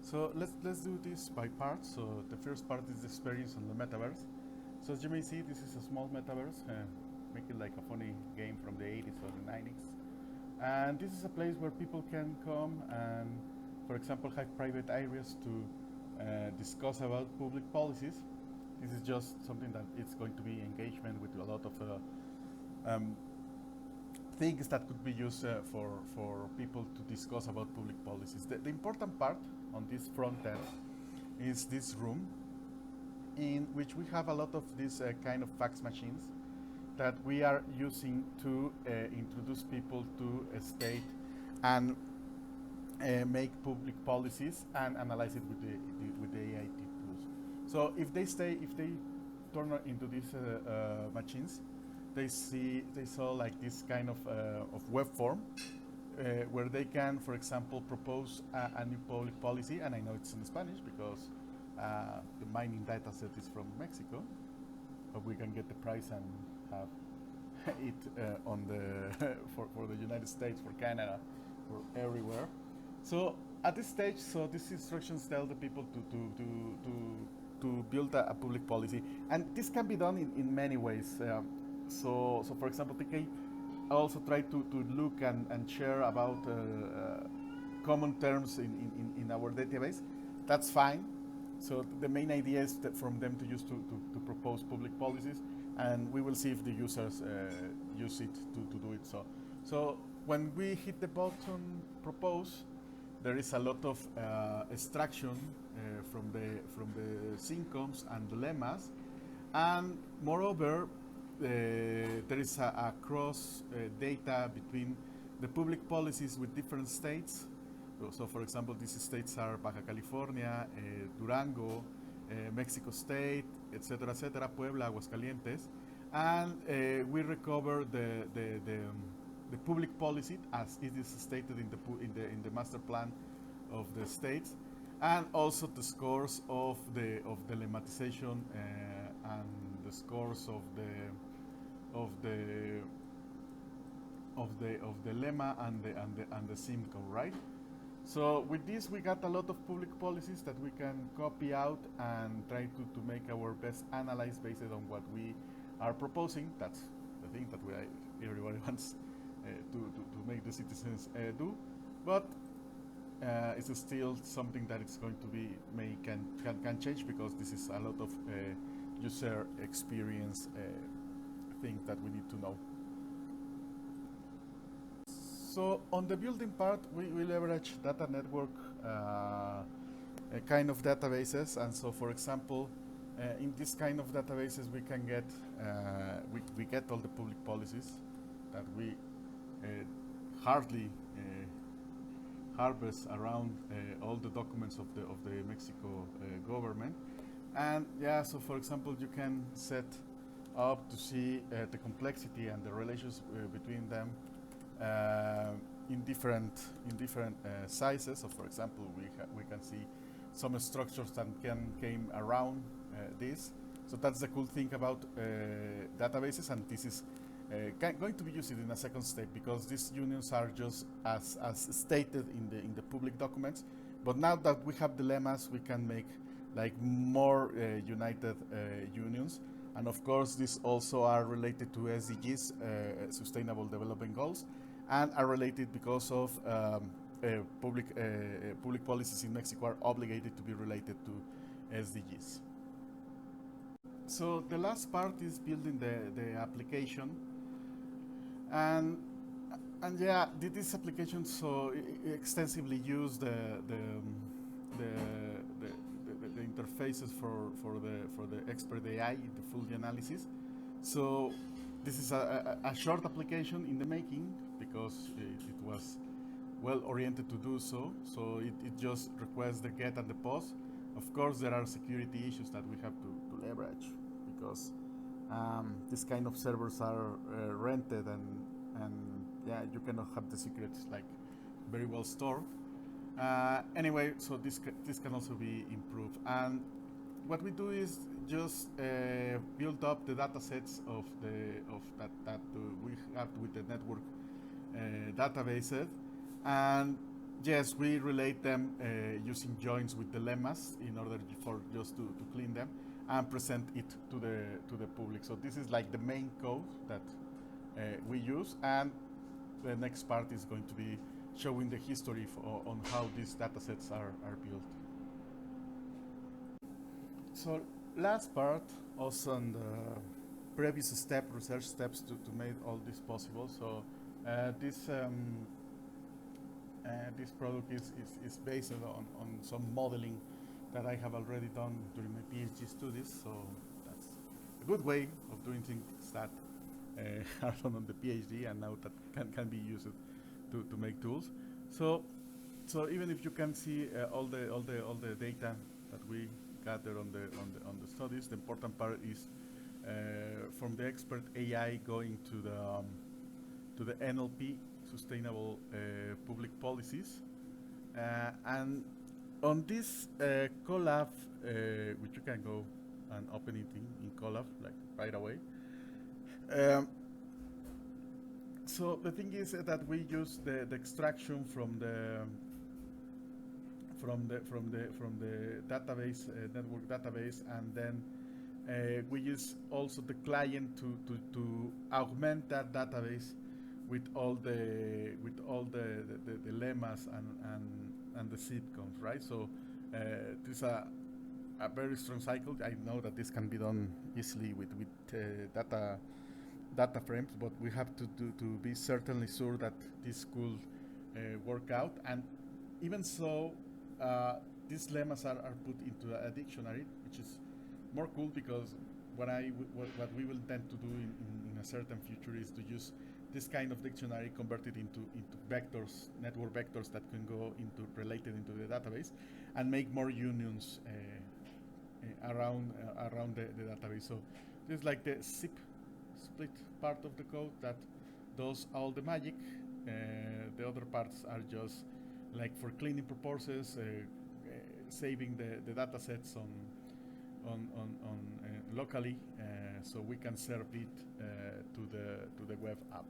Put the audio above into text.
So let's do this by parts. So the first part is the experience on the metaverse. So as you may see, this is a small metaverse, make it like a funny game from the 80s or the 90s. And this is a place where people can come and, for example, have private areas to discuss about public policies. This is just something that it's going to be engagement with a lot of um, things that could be used for people to discuss about public policies. The important part on this front end is this room in which we have a lot of these kind of fax machines that we are using to introduce people to a state and make public policies and analyze it with the AI tools. So if they turn into these machines, they saw like this kind of web form where they can, for example, propose a new public policy, and I know it's in Spanish because the mining data set is from Mexico, but we can get the price and have it on the for the United States, for Canada, for everywhere. So at this stage, so these instructions tell the people to build a public policy, and this can be done in many ways. So for example, TK also try to look and share about common terms in our database. That's fine. So the main idea is that from them to use to propose public policies, and we will see if the users use it to do it. So when we hit the button propose, there is a lot of extraction from the syncoms and the lemmas, and moreover there is a cross data between the public policies with different states. So for example, these states are Baja California, Durango, Mexico State, etc., Puebla, Aguascalientes, and we recover the public policy as it is stated in the master plan of the states, and also the scores of the lemmatization and the scores of the lemma and the SIMCO, right? So with this, we got a lot of public policies that we can copy out and try to make our best analyze based on what we are proposing. That's the thing that everybody wants to make the citizens do, but it's still something that it's going to be can change, because this is a lot of user experience things that we need to know. So on the building part, we leverage data network kind of databases, and so for example, in this kind of databases we can get we get all the public policies that we hardly harvest around all the documents of the Mexico government. And yeah, so for example, you can set up to see the complexity and the relations between them in different sizes. So for example, we can see some structures that came around this. So that's the cool thing about databases, and this is going to be used in a second step, because these unions are just as stated in the public documents. But now that we have dilemmas, we can make like more united unions. And of course, these also are related to SDGs, Sustainable Development Goals, and are related because of public policies in Mexico are obligated to be related to SDGs. So the last part is building the application, and yeah, this application so extensively use the interfaces for the expert AI, the full analysis. So this is a short application in the making, because it was well oriented to do so. So it just requests the get and the post. Of course, there are security issues that we have to leverage, because these kind of servers are rented, and yeah, you cannot have the secrets like very well stored. Anyway, so this can also be improved, and what we do is just build up the data sets of that we have with the network databases, and Yes, we relate them using joins with dilemmas in order for just to clean them and present it to the public. So this is like the main code that we use, and the next part is going to be showing the history on how these datasets are built. So last part, also on the previous research steps to make all this possible. So this product is based on some modeling that I have already done during my PhD studies. So that's a good way of doing things that are done on the PhD and now that can be used to make tools. So even if you can see all the data that we gather on the studies, the important part is from the expert AI going to the NLP, sustainable public policies, and on this Colab, which you can go and open it in Colab like right away. So the thing is that we use the extraction from the database, network database, and then we use also the client to augment that database with all the lemmas and the sitcoms, right? So this is a very strong cycle. I know that this can be done easily with data frames, but we have to be certainly sure that this could work out. And even so, these lemmas are put into a dictionary, which is more cool because what we will tend to do in a certain future is to use this kind of dictionary converted into vectors, network vectors that can go into related into the database and make more unions around the database. So this is like the zip split part of the code that does all the magic. The other parts are just like for cleaning purposes, saving the data sets on locally, so we can serve it to the web app.